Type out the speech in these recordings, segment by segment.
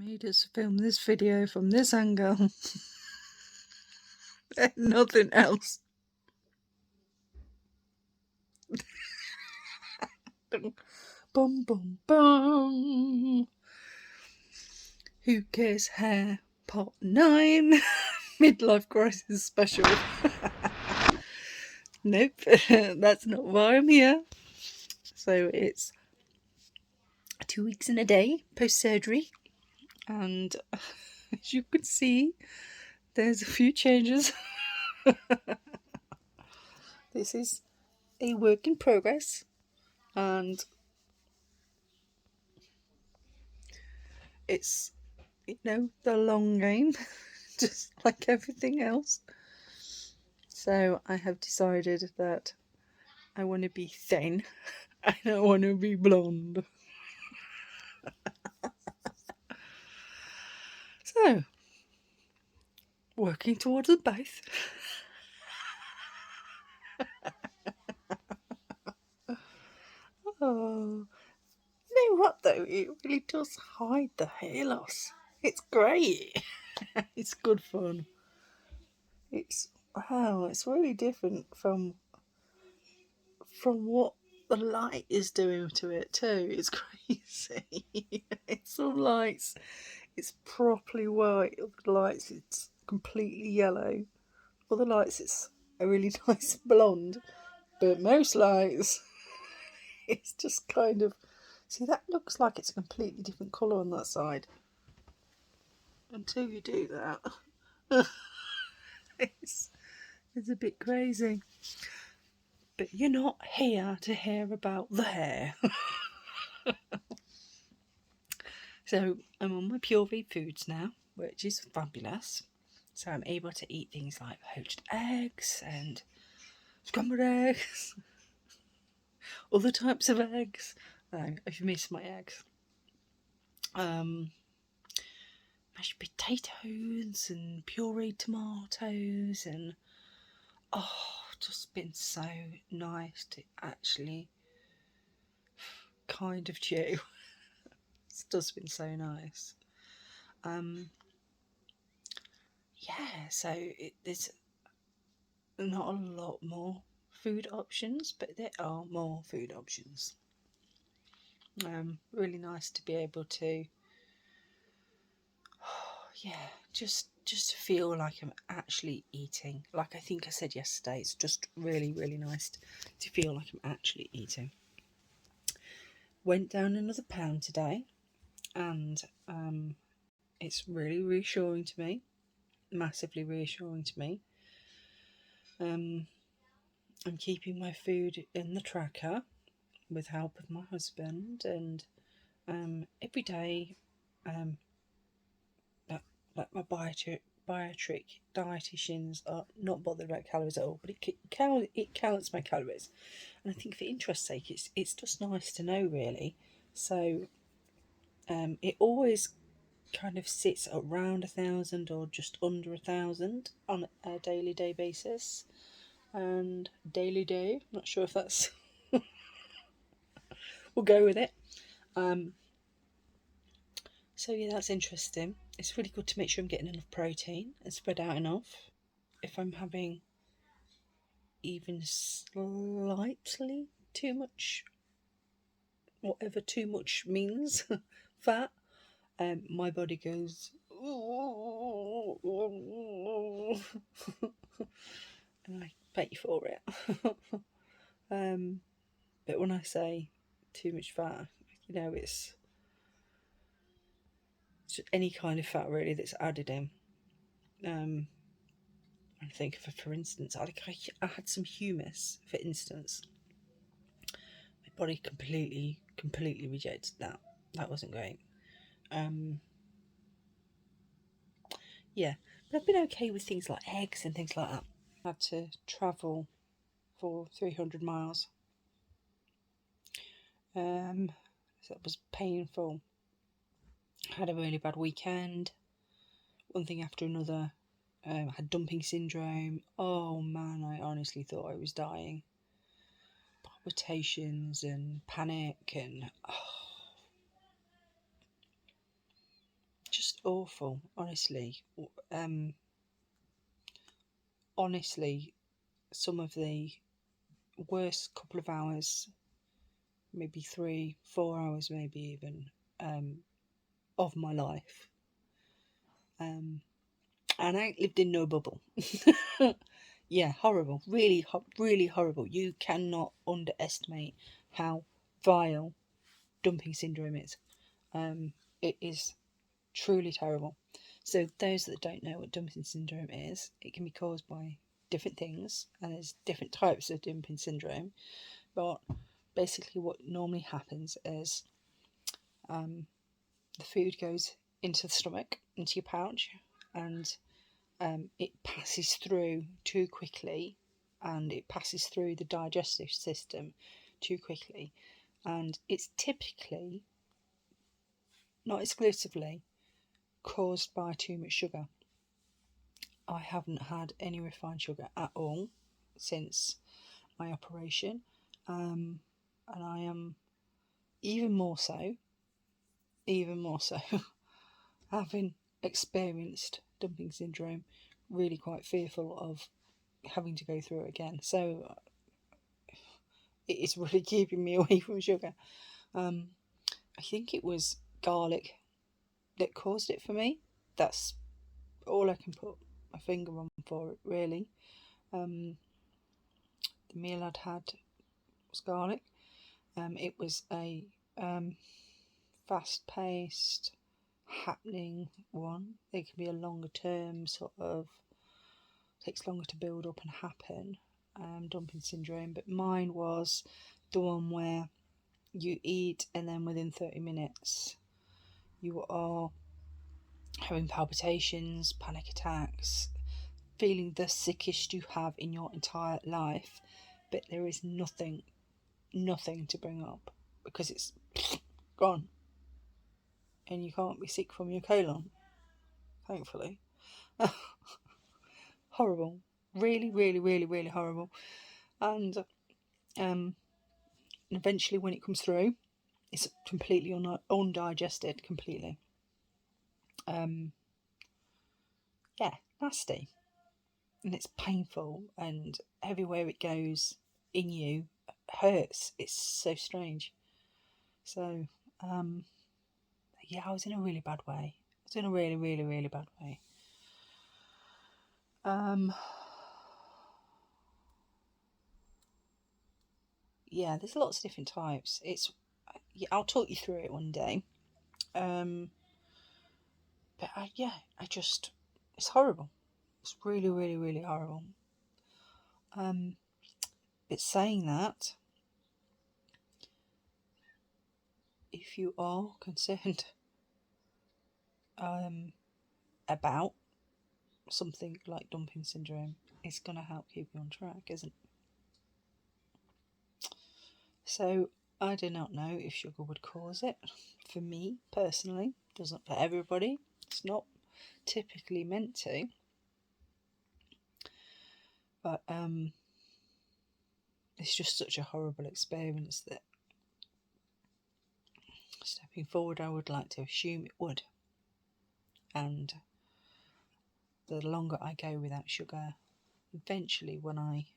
made us film this video from this angle and nothing else. Bum bum bum. Who Cares Hair Part 9 Midlife Crisis Special. Nope, that's not why I'm here. So it's 2 weeks and a day post-surgery, and as you can see, there's a few changes. This is a work in progress, and it's, you know, the long game, just like everything else. So I have decided that I want to be thin. I don't want to be blonde. So, working towards them both. Oh, you know what though? It really does hide the hair loss. It's great. It's good fun. It's really different from what the light is doing to it too. It's crazy. It's some lights, it's properly white. Other lights, it's completely yellow. Other lights, it's a really nice blonde. But most lights, it's just kind of, see, that looks like it's a completely different colour on that side. Until you do that, it's a bit crazy. But you're not here to hear about the hair. So I'm on my pure vegan foods now, which is fabulous. So I'm able to eat things like poached eggs and scrambled eggs, other types of eggs. If you miss my eggs, mashed potatoes and pureed tomatoes, and just been so nice to actually kind of chew. It's just been so nice. Yeah, so there's not a lot more food options, but there are more food options. Really nice to be able to, just feel like I'm actually eating. Like I think I said yesterday, it's just really, really nice to feel like I'm actually eating. Went down another pound today, and it's really reassuring to me, massively reassuring to me. I'm keeping my food in the tracker with help of my husband, and every day like my biotric dietitians are not bothered about calories at all, but it counts my calories, and I think for interest's sake it's just nice to know, really. So it always kind of sits around 1,000 or just under 1,000 on a day basis. And day, not sure if that's we'll go with it. So yeah, that's interesting. It's really good to make sure I'm getting enough protein and spread out enough. If I'm having even slightly too much, whatever too much means, fat, my body goes and I pay for it. But when I say too much fat, you know, it's any kind of fat really that's added in. I think of, for instance, I had some humus, for instance. My body completely rejected that. That wasn't great. Yeah, but I've been okay with things like eggs and things like that. I had to travel for 300 miles. So that was painful. I had a really bad weekend. One thing after another. I had dumping syndrome. Oh man, I honestly thought I was dying. Palpitations and panic and awful, honestly. Honestly, some of the worst couple of hours, maybe 3-4 hours, maybe even, of my life. And I ain't lived in no bubble. Yeah, horrible. Really, really horrible. You cannot underestimate how vile dumping syndrome is. It is truly terrible. So those that don't know what dumping syndrome is, it can be caused by different things, and there's different types of dumping syndrome. But basically, what normally happens is the food goes into the stomach, into your pouch, and it passes through too quickly, and it passes through the digestive system too quickly, and it's typically, not exclusively, caused by too much sugar. I haven't had any refined sugar at all since my operation, and I am even more so, having experienced dumping syndrome, really quite fearful of having to go through it again. So it is really keeping me away from sugar. I think it was garlic that caused it for me. That's all I can put my finger on for it, really. The meal I'd had was garlic. It was a fast-paced, happening one. It can be a longer term sort of, takes longer to build up and happen, dumping syndrome, but mine was the one where you eat and then within 30 minutes you are having palpitations, panic attacks, feeling the sickest you have in your entire life, but there is nothing to bring up because it's gone, and you can't be sick from your colon, thankfully. Horrible, really, really, really, really horrible. And eventually, when it comes through, it's completely undigested, completely. Yeah, nasty, and it's painful, and everywhere it goes in you hurts. It's so strange. So, yeah, I was in a really bad way. I was in a really, really, really bad way. Yeah, there's lots of different types. Yeah, I'll talk you through it one day. But it's horrible. It's really, really, really horrible. But saying that, if you are concerned about something like dumping syndrome, it's going to help keep you on track, isn't it? So I do not know if sugar would cause it. For me personally, doesn't for everybody. It's not typically meant to. But it's just such a horrible experience that stepping forward, I would like to assume it would. And the longer I go without sugar, eventually when I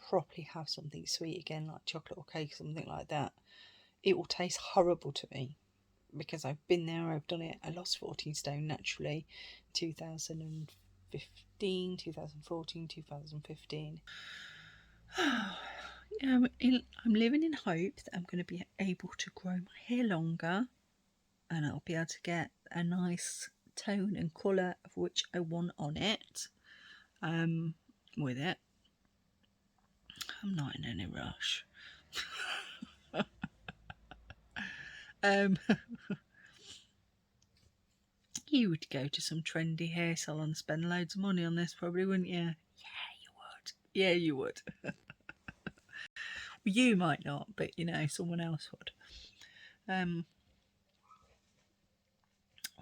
properly have something sweet again, like chocolate or cake, something like that, it will taste horrible to me, because I've been there, I've done it. I lost 14 stone naturally, 2015, 2014, 2015. I'm living in hope that I'm going to be able to grow my hair longer, and I'll be able to get a nice tone and colour of which I want on it. With it, I'm not in any rush. You would go to some trendy hair salon and spend loads of money on this, probably, wouldn't you? Yeah, you would. You might not, but someone else would.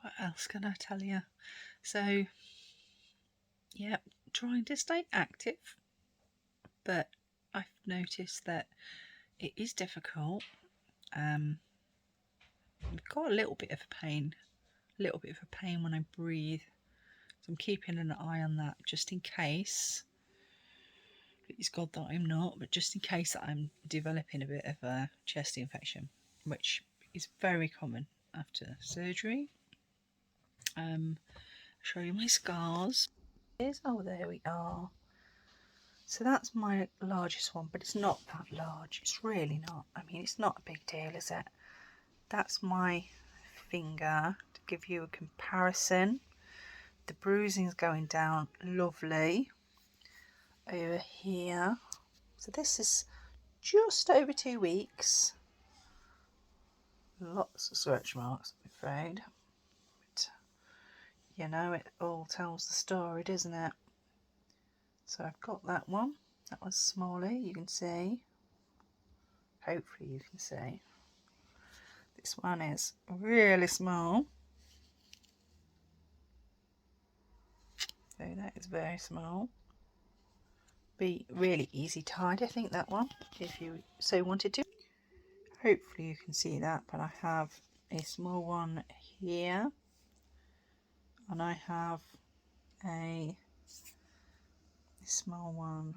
What else can I tell you? So, yeah, trying to stay active, but I've noticed that it is difficult. I've got a little bit of pain a little bit of a pain when I breathe. So I'm keeping an eye on that just in case. Please God that I'm not, but just in case that I'm developing a bit of a chest infection, which is very common after surgery. Show you my scars. Oh, there we are. So that's my largest one, but it's not that large. It's really not. I mean, it's not a big deal, is it? That's my finger to give you a comparison. The bruising's going down lovely over here. So this is just over 2 weeks. Lots of stretch marks, I'm afraid. But, you know, it all tells the story, doesn't it? So I've got that one. That was smaller, you can see. Hopefully you can see. This one is really small. So that is very small. Be really easy tied, I think, that one, if you so wanted to. Hopefully you can see that, but I have a small one here, and I have a small one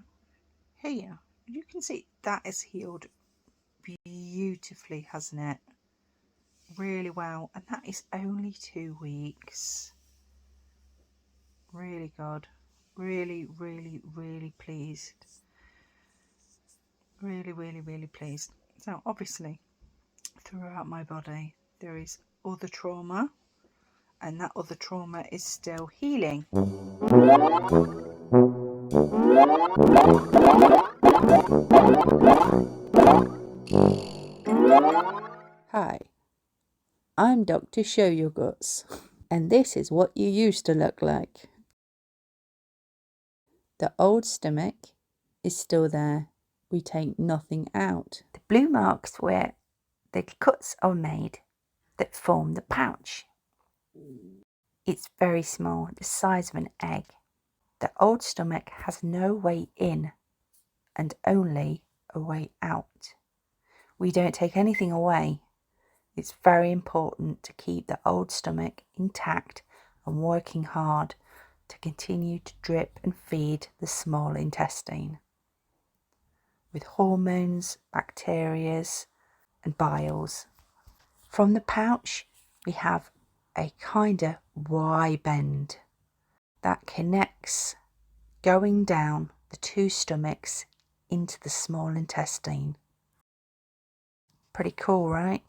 here. You can see that is healed beautifully, hasn't it? Really well, and that is only 2 weeks. Really good. Really, really, really pleased. Really, really, really pleased. So obviously throughout my body there is other trauma, and that other trauma is still healing. Hi, I'm Dr. Show Your Guts, and this is what you used to look like. The old stomach is still there. We take nothing out. The blue marks where the cuts are made that form the pouch. It's very small, the size of an egg. The old stomach has no way in and only a way out. We don't take anything away. It's very important to keep the old stomach intact and working hard to continue to drip and feed the small intestine with hormones, bacteria and biles. From the pouch we have a kind of Y bend that connects going down the 2 stomachs into the small intestine. Pretty cool, right?